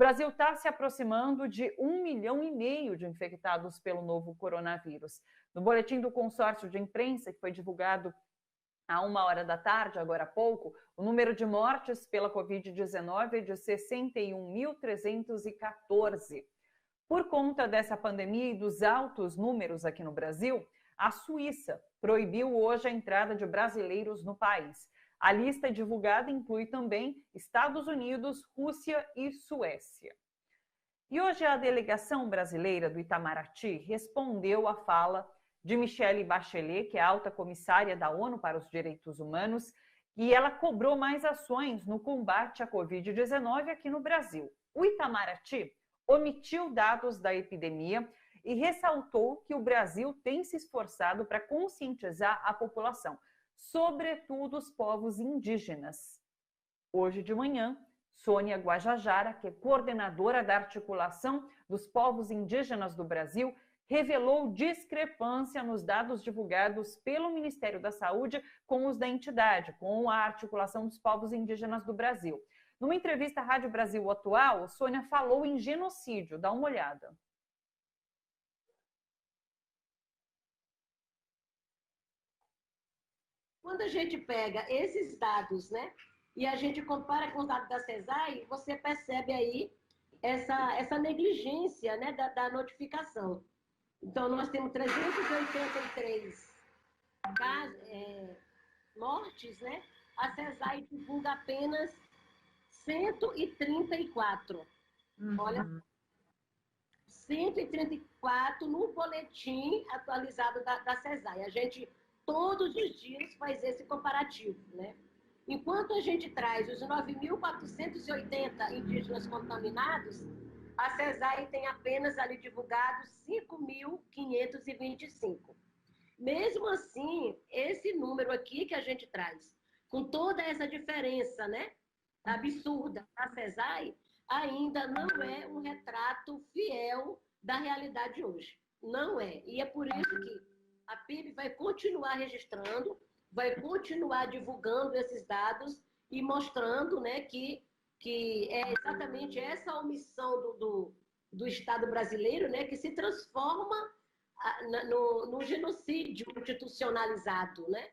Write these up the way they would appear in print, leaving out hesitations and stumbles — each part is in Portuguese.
Brasil está se aproximando de 1,5 milhão de infectados pelo novo coronavírus. No boletim do consórcio de imprensa, que foi divulgado à 1h da tarde, agora há pouco, o número de mortes pela Covid-19 é de 61.314. Por conta dessa pandemia e dos altos números aqui no Brasil, a Suíça proibiu hoje a entrada de brasileiros no país. A lista divulgada inclui também Estados Unidos, Rússia e Suécia. E hoje a delegação brasileira do Itamaraty respondeu à fala de Michelle Bachelet, que é a alta comissária da ONU para os Direitos Humanos, e ela cobrou mais ações no combate à Covid-19 aqui no Brasil. O Itamaraty omitiu dados da epidemia e ressaltou que o Brasil tem se esforçado para conscientizar a população, sobretudo os povos indígenas. Hoje de manhã, Sônia Guajajara, que é coordenadora da articulação dos povos indígenas do Brasil, revelou discrepância nos dados divulgados pelo Ministério da Saúde com os da entidade, com a articulação dos povos indígenas do Brasil. Numa entrevista à Rádio Brasil Atual, Sônia falou em genocídio. Dá uma olhada. Quando a gente pega esses dados, né, e a gente compara com os dados da CESAI, você percebe aí essa negligência, né, da notificação. Então, nós temos 383 mortes, né? A CESAI divulga apenas 134. Olha, 134 no boletim atualizado da CESAI. A gente, todos os dias, faz esse comparativo, né? Enquanto a gente traz os 9.480 indígenas contaminados, a CESAI tem apenas ali divulgado 5.525. Mesmo assim, esse número aqui que a gente traz, com toda essa diferença, né, absurda da CESAI, ainda não é um retrato fiel da realidade hoje. Não é. E é por isso que a PIB vai continuar registrando, vai continuar divulgando esses dados e mostrando, né, que é exatamente essa omissão do Estado brasileiro, né, que se transforma no genocídio institucionalizado, né?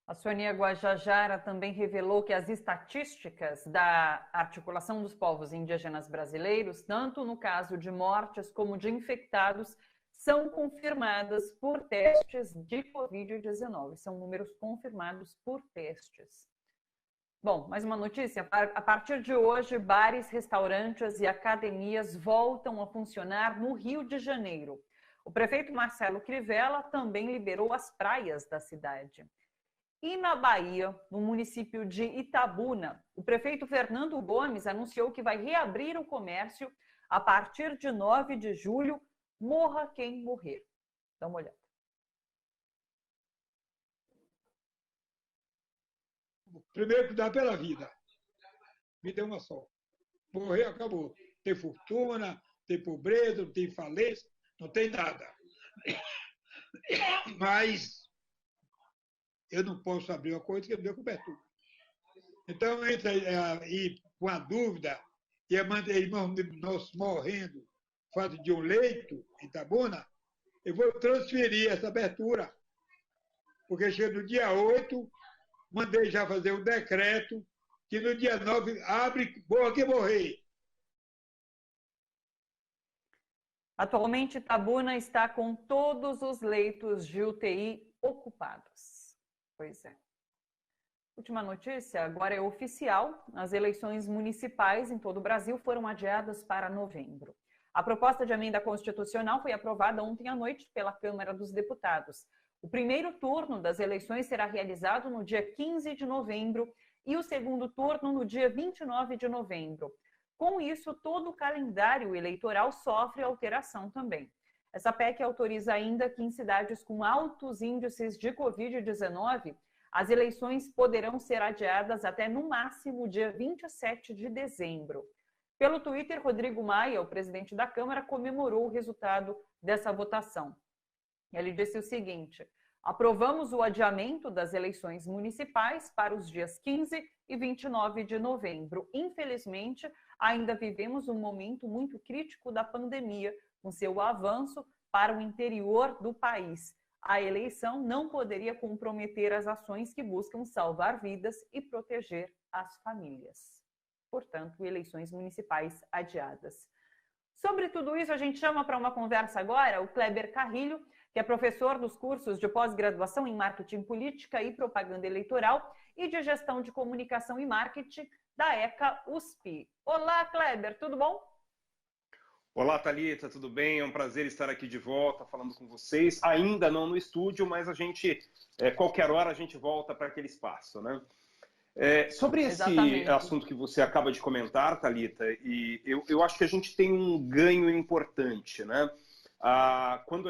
A Sônia Guajajara também revelou que as estatísticas da articulação dos povos indígenas brasileiros, tanto no caso de mortes como de infectados, são confirmadas por testes de Covid-19. São números confirmados por testes. Bom, mais uma notícia. A partir de hoje, bares, restaurantes e academias voltam a funcionar no Rio de Janeiro. O prefeito Marcelo Crivella também liberou as praias da cidade. E na Bahia, no município de Itabuna, o prefeito Fernando Gomes anunciou que vai reabrir o comércio a partir de 9 de julho, morra quem morrer. Dá uma olhada. Primeiro, cuidar pela vida. Vida é uma só. Morrer, acabou. Tem fortuna, tem pobreza, não tem falência, não tem nada. Mas eu não posso abrir uma coisa que me dê cobertura. Então, entra aí com a dúvida, e nós morrendo, fato de um leito em Itabuna, eu vou transferir essa abertura. Porque chega no dia 8, mandei já fazer um decreto que no dia 9 abre, morra quem morrer. Atualmente, Itabuna está com todos os leitos de UTI ocupados. Pois é. Última notícia, agora é oficial. As eleições municipais em todo o Brasil foram adiadas para novembro. A proposta de emenda constitucional foi aprovada ontem à noite pela Câmara dos Deputados. O primeiro turno das eleições será realizado no dia 15 de novembro e o segundo turno no dia 29 de novembro. Com isso, todo o calendário eleitoral sofre alteração também. Essa PEC autoriza ainda que em cidades com altos índices de Covid-19, as eleições poderão ser adiadas até no máximo dia 27 de dezembro. Pelo Twitter, Rodrigo Maia, o presidente da Câmara, comemorou o resultado dessa votação. Ele disse o seguinte: Aprovamos o adiamento das eleições municipais para os dias 15 e 29 de novembro. Infelizmente, ainda vivemos um momento muito crítico da pandemia, com seu avanço para o interior do país. A eleição não poderia comprometer as ações que buscam salvar vidas e proteger as famílias. Portanto, eleições municipais adiadas. Sobre tudo isso, a gente chama para uma conversa agora o Kleber Carrilho, que é professor dos cursos de pós-graduação em Marketing Política e Propaganda Eleitoral e de Gestão de Comunicação e Marketing da ECA USP. Olá, Kleber, tudo bom? Olá, Thalita, tudo bem? É um prazer estar aqui de volta falando com vocês. Ainda não no estúdio, mas a gente, qualquer hora, a gente volta para aquele espaço, né? Sobre esse assunto que você acaba de comentar, Thalita, e eu acho que a gente tem um ganho importante, né? Quando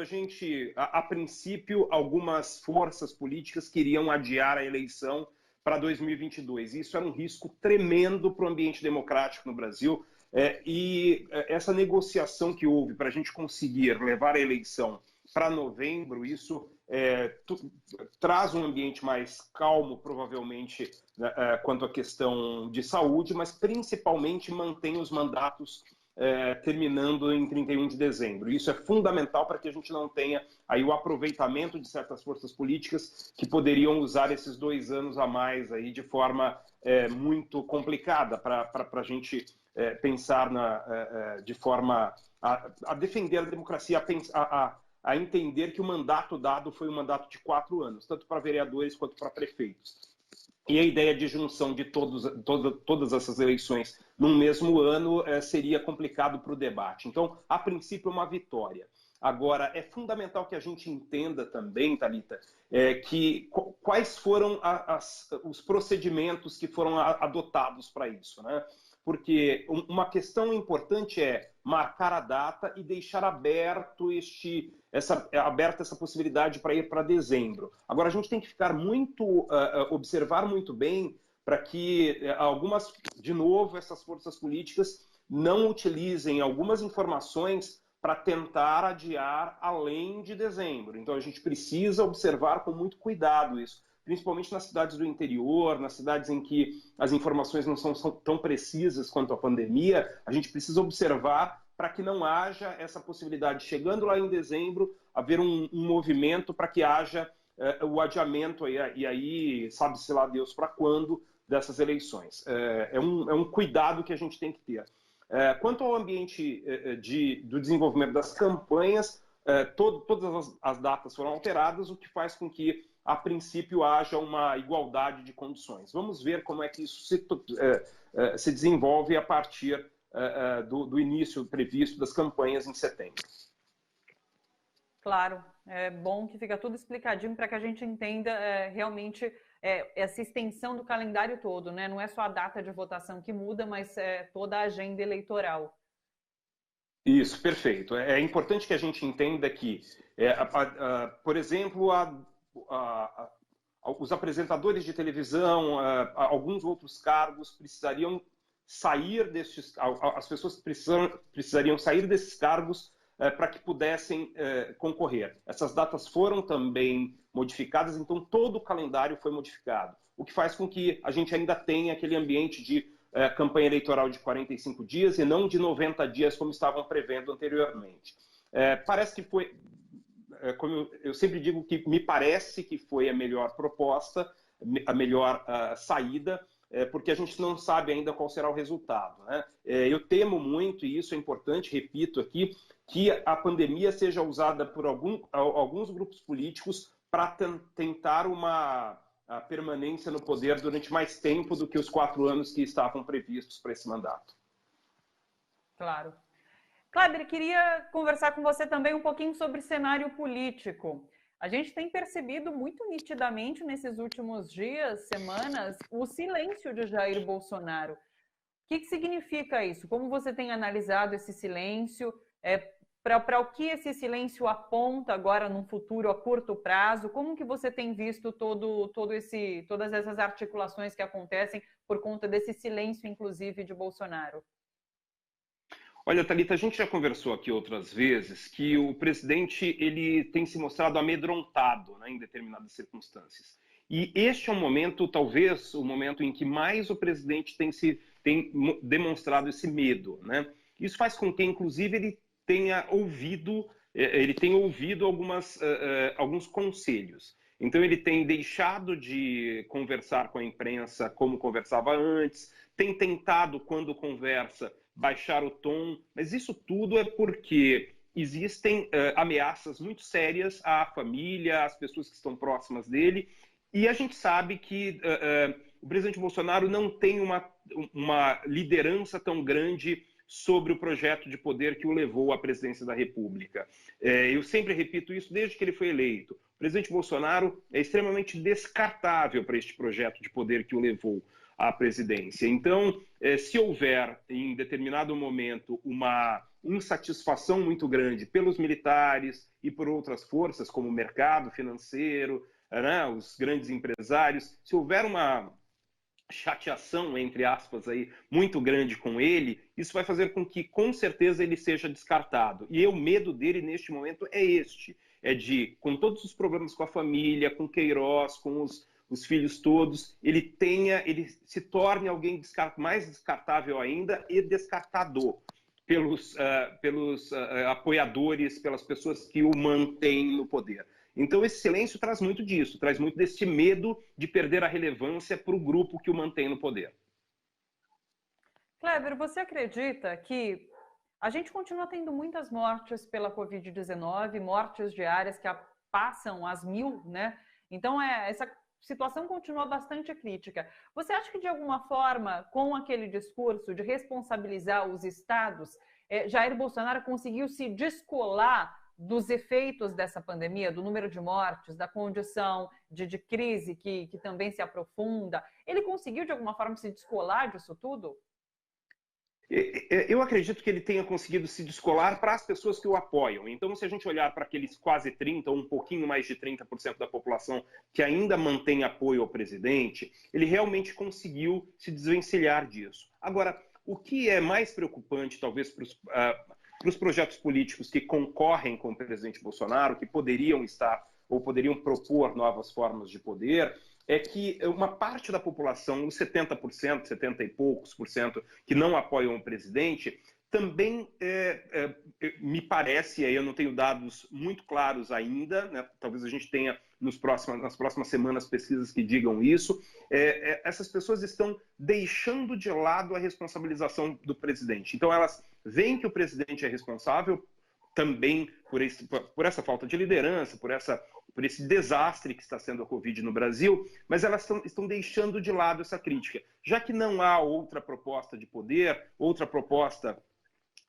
a princípio, algumas forças políticas queriam adiar a eleição para 2022. Isso era um risco tremendo para o ambiente democrático no Brasil. E essa negociação que houve para a gente conseguir levar a eleição para novembro, isso traz um ambiente mais calmo, provavelmente, quanto à questão de saúde, mas principalmente mantém os mandatos terminando em 31 de dezembro. Isso é fundamental para que a gente não tenha aí o aproveitamento de certas forças políticas que poderiam usar esses 2 anos a mais aí de forma muito complicada para a gente pensar de forma a defender a democracia, a entender que o mandato dado foi um mandato de 4 anos, tanto para vereadores quanto para prefeitos. E a ideia de junção de todas essas eleições num mesmo ano seria complicado para o debate. Então, a princípio, é uma vitória. Agora, é fundamental que a gente entenda também, Thalita, quais foram os procedimentos que foram adotados para isso, né? Porque uma questão importante é marcar a data e deixar aberta essa possibilidade para ir para dezembro. Agora, a gente tem que ficar observar muito bem para que de novo, essas forças políticas não utilizem algumas informações para tentar adiar além de dezembro. Então, a gente precisa observar com muito cuidado isso, principalmente nas cidades do interior, nas cidades em que as informações não são tão precisas quanto a pandemia. A gente precisa observar para que não haja essa possibilidade, chegando lá em dezembro, haver um movimento para que haja o adiamento, e aí sabe-se lá Deus para quando, dessas eleições. É um cuidado que a gente tem que ter. Quanto ao ambiente do desenvolvimento das campanhas, todas as datas foram alteradas, o que faz com que, a princípio, haja uma igualdade de condições. Vamos ver como é que isso se desenvolve a partir do início previsto das campanhas em setembro. Claro, é bom que fica tudo explicadinho para que a gente entenda realmente essa extensão do calendário todo, né? Não é só a data de votação que muda, mas toda a agenda eleitoral. Isso, perfeito. É importante que a gente entenda que, por exemplo, os apresentadores de televisão, alguns outros cargos precisariam sair as pessoas precisariam sair desses cargos para que pudessem concorrer. Essas datas foram também modificadas, então todo o calendário foi modificado, o que faz com que a gente ainda tenha aquele ambiente de campanha eleitoral de 45 dias e não de 90 dias, como estavam prevendo anteriormente. Parece que foi, como eu sempre digo, que me parece que foi a melhor proposta, a melhor saída, porque a gente não sabe ainda qual será o resultado, né? Eu temo muito, e isso é importante, repito aqui, que a pandemia seja usada por alguns grupos políticos para tentar uma permanência no poder durante mais tempo do que os 4 anos que estavam previstos para esse mandato. Claro. Kleber, queria conversar com você também um pouquinho sobre cenário político. A gente tem percebido muito nitidamente nesses últimos dias, semanas, o silêncio de Jair Bolsonaro. O que significa isso? Como você tem analisado esse silêncio? Para o que esse silêncio aponta agora num futuro a curto prazo? Como que você tem visto todas essas articulações que acontecem por conta desse silêncio, inclusive, de Bolsonaro? Olha, Thalita, a gente já conversou aqui outras vezes que o presidente ele tem se mostrado amedrontado, né, em determinadas circunstâncias. E este é um momento, talvez, o momento em que mais o presidente tem demonstrado esse medo, né? Isso faz com que, inclusive, ele tenha ouvido alguns conselhos. Então, ele tem deixado de conversar com a imprensa como conversava antes, tem tentado, quando conversa, baixar o tom, mas isso tudo é porque existem ameaças muito sérias à família, às pessoas que estão próximas dele, e a gente sabe que o presidente Bolsonaro não tem uma liderança tão grande sobre o projeto de poder que o levou à presidência da República. Eu sempre repito isso desde que ele foi eleito. O presidente Bolsonaro é extremamente descartável para este projeto de poder que o levou à presidência. Então, se houver, em determinado momento, uma insatisfação muito grande pelos militares e por outras forças, como o mercado financeiro, né, os grandes empresários, se houver uma chateação, entre aspas, aí, muito grande com ele, isso vai fazer com que, com certeza, ele seja descartado. E o medo dele, neste momento, é este. É de, com todos os problemas com a família, com Queiroz, com os filhos todos, ele se torne alguém mais descartável ainda e descartado pelos apoiadores, pelas pessoas que o mantêm no poder. Então, esse silêncio traz muito disso, traz muito desse medo de perder a relevância para o grupo que o mantém no poder. Kleber, você acredita que a gente continua tendo muitas mortes pela Covid-19, mortes diárias que passam as 1000, né? Então, essa situação continua bastante crítica. Você acha que, de alguma forma, com aquele discurso de responsabilizar os estados, Jair Bolsonaro conseguiu se descolar dos efeitos dessa pandemia, do número de mortes, da condição de crise que também se aprofunda? Ele conseguiu, de alguma forma, se descolar disso tudo? Eu acredito que ele tenha conseguido se descolar para as pessoas que o apoiam. Então, se a gente olhar para aqueles quase 30% ou um pouquinho mais de 30% da população que ainda mantém apoio ao presidente, ele realmente conseguiu se desvencilhar disso. Agora, o que é mais preocupante, talvez, para os projetos políticos que concorrem com o presidente Bolsonaro, que poderiam estar ou poderiam propor novas formas de poder, é que uma parte da população, os 70%, 70 e poucos por cento, que não apoiam o presidente, também me parece, aí eu não tenho dados muito claros ainda, né? Talvez a gente tenha nas próximas semanas pesquisas que digam isso, essas pessoas estão deixando de lado a responsabilização do presidente. Então elas veem que o presidente é responsável também por essa falta de liderança, por esse desastre que está sendo a Covid no Brasil, mas elas estão deixando de lado essa crítica. Já que não há outra proposta de poder, outra proposta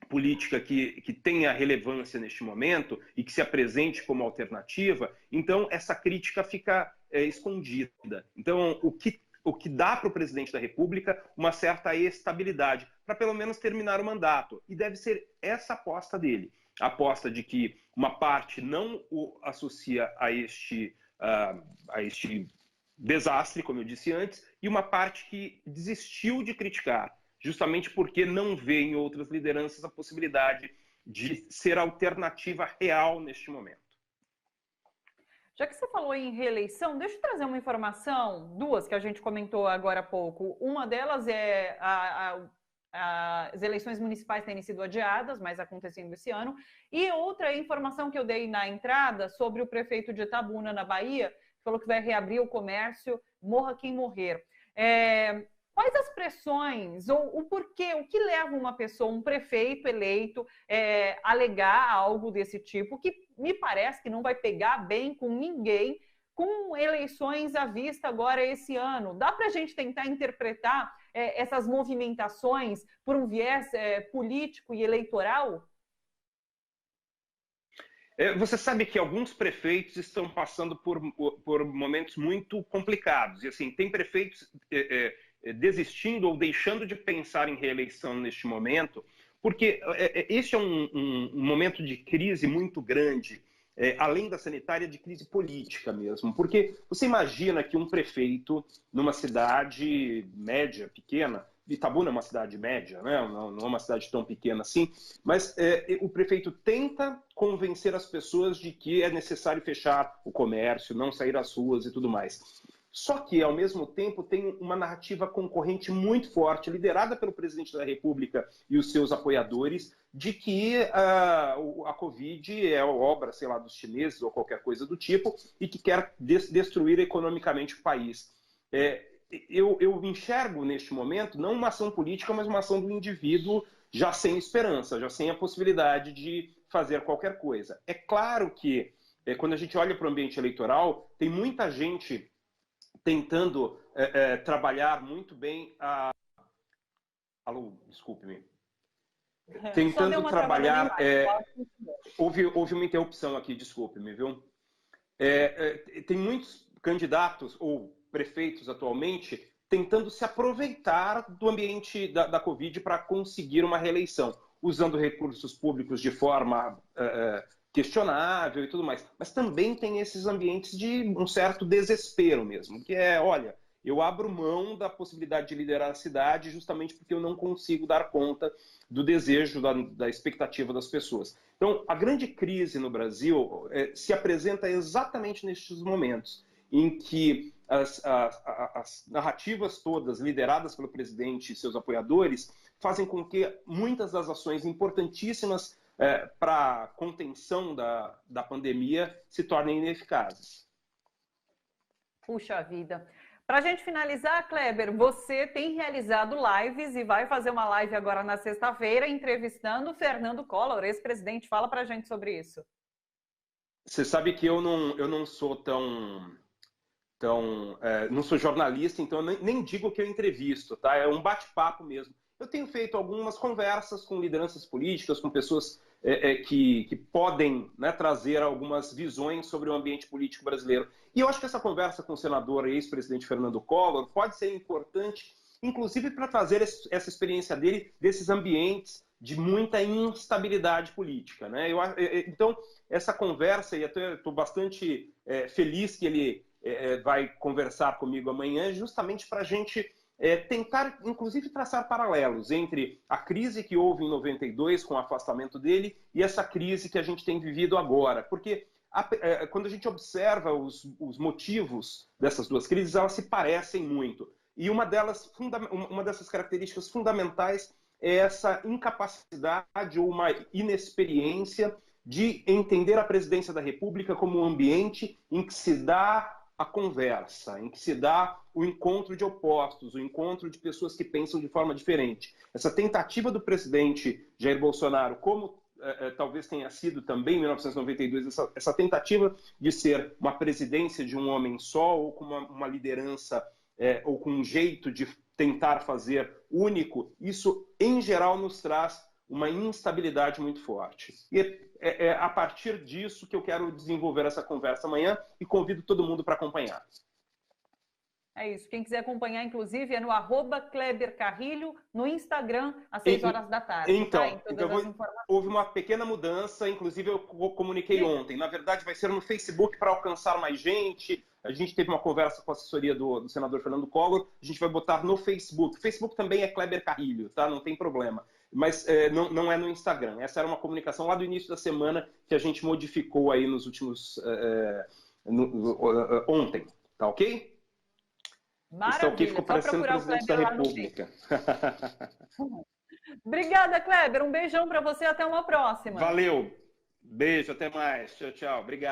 política que tenha relevância neste momento e que se apresente como alternativa, então essa crítica fica escondida. Então, o que dá para o presidente da República uma certa estabilidade, para pelo menos terminar o mandato. E deve ser essa aposta dele. A aposta de que uma parte não o associa a este desastre, como eu disse antes, e uma parte que desistiu de criticar, justamente porque não vê em outras lideranças a possibilidade de ser alternativa real neste momento. Já que você falou em reeleição, deixa eu trazer uma informação, duas que a gente comentou agora há pouco. Uma delas é as eleições municipais terem sido adiadas, mas acontecendo esse ano. E outra é a informação que eu dei na entrada sobre o prefeito de Itabuna, na Bahia, que falou que vai reabrir o comércio, morra quem morrer. Quais as pressões ou o porquê, o que leva uma pessoa, um prefeito eleito, a alegar algo desse tipo, que me parece que não vai pegar bem com ninguém, com eleições à vista agora esse ano? Dá para a gente tentar interpretar essas movimentações por um viés político e eleitoral? Você sabe que alguns prefeitos estão passando por momentos muito complicados. E assim, tem prefeitos desistindo ou deixando de pensar em reeleição neste momento, porque esse é um momento de crise muito grande, além da sanitária, de crise política mesmo. Porque você imagina que um prefeito, numa cidade média, pequena, Itabuna é uma cidade média, né? Não é uma cidade tão pequena assim, mas o prefeito tenta convencer as pessoas de que é necessário fechar o comércio, não sair às ruas e tudo mais. Só que, ao mesmo tempo, tem uma narrativa concorrente muito forte, liderada pelo presidente da República e os seus apoiadores, de que a Covid é obra, sei lá, dos chineses ou qualquer coisa do tipo, e que quer destruir economicamente o país. Eu enxergo, neste momento, não uma ação política, mas uma ação do indivíduo já sem esperança, já sem a possibilidade de fazer qualquer coisa. É claro que, quando a gente olha para o ambiente eleitoral, tem muita gente tentando trabalhar muito bem Alô, desculpe-me. Tentando trabalhar... houve uma interrupção aqui, desculpe-me, viu? Tem muitos candidatos ou prefeitos atualmente tentando se aproveitar do ambiente da Covid para conseguir uma reeleição, usando recursos públicos de forma questionável e tudo mais. Mas também tem esses ambientes de um certo desespero mesmo, que olha, eu abro mão da possibilidade de liderar a cidade justamente porque eu não consigo dar conta do desejo, da expectativa das pessoas. Então, a grande crise no Brasil se apresenta exatamente nestes momentos em que as narrativas todas lideradas pelo presidente e seus apoiadores fazem com que muitas das ações importantíssimas para a contenção da pandemia se tornem ineficazes. Puxa vida. Para a gente finalizar, Kleber, você tem realizado lives e vai fazer uma live agora na sexta-feira entrevistando o Fernando Collor, ex-presidente. Fala para a gente sobre isso. Você sabe que eu não sou não sou jornalista, então eu nem digo que eu entrevisto, tá? É um bate-papo mesmo. Eu tenho feito algumas conversas com lideranças políticas, com pessoas que podem, né, trazer algumas visões sobre o ambiente político brasileiro. E eu acho que essa conversa com o senador e ex-presidente Fernando Collor pode ser importante, inclusive para trazer essa experiência dele, desses ambientes de muita instabilidade política, né? Então, essa conversa, e até estou bastante feliz que ele vai conversar comigo amanhã, justamente para a gente tentar, inclusive, traçar paralelos entre a crise que houve em 92, com o afastamento dele, e essa crise que a gente tem vivido agora. Porque quando a gente observa os motivos dessas duas crises, elas se parecem muito. E uma dessas características fundamentais é essa incapacidade ou uma inexperiência de entender a presidência da República como um ambiente em que se dá a conversa, em que se dá o encontro de opostos, o encontro de pessoas que pensam de forma diferente. Essa tentativa do presidente Jair Bolsonaro, como talvez tenha sido também em 1992, essa tentativa de ser uma presidência de um homem só, ou com uma liderança, ou com um jeito de tentar fazer único, isso, em geral, nos traz uma instabilidade muito forte. E é a partir disso que eu quero desenvolver essa conversa amanhã e convido todo mundo para acompanhar. É isso. Quem quiser acompanhar, inclusive, é no @KleberCarrilho, no Instagram, às 6 horas da tarde. Então, houve uma pequena mudança, inclusive eu comuniquei ontem. Na verdade, vai ser no Facebook para alcançar mais gente. A gente teve uma conversa com a assessoria do senador Fernando Collor. A gente vai botar no Facebook. O Facebook também é Kleber Carrilho, tá? Não tem problema. Mas não é no Instagram. Essa era uma comunicação lá do início da semana que a gente modificou aí nos últimos... ontem, tá ok? Maravilha. Então, ficou parecendo presidente da República. Obrigada, Kleber. Um beijão para você. Até uma próxima. Valeu. Beijo, até mais. Tchau, tchau. Obrigado.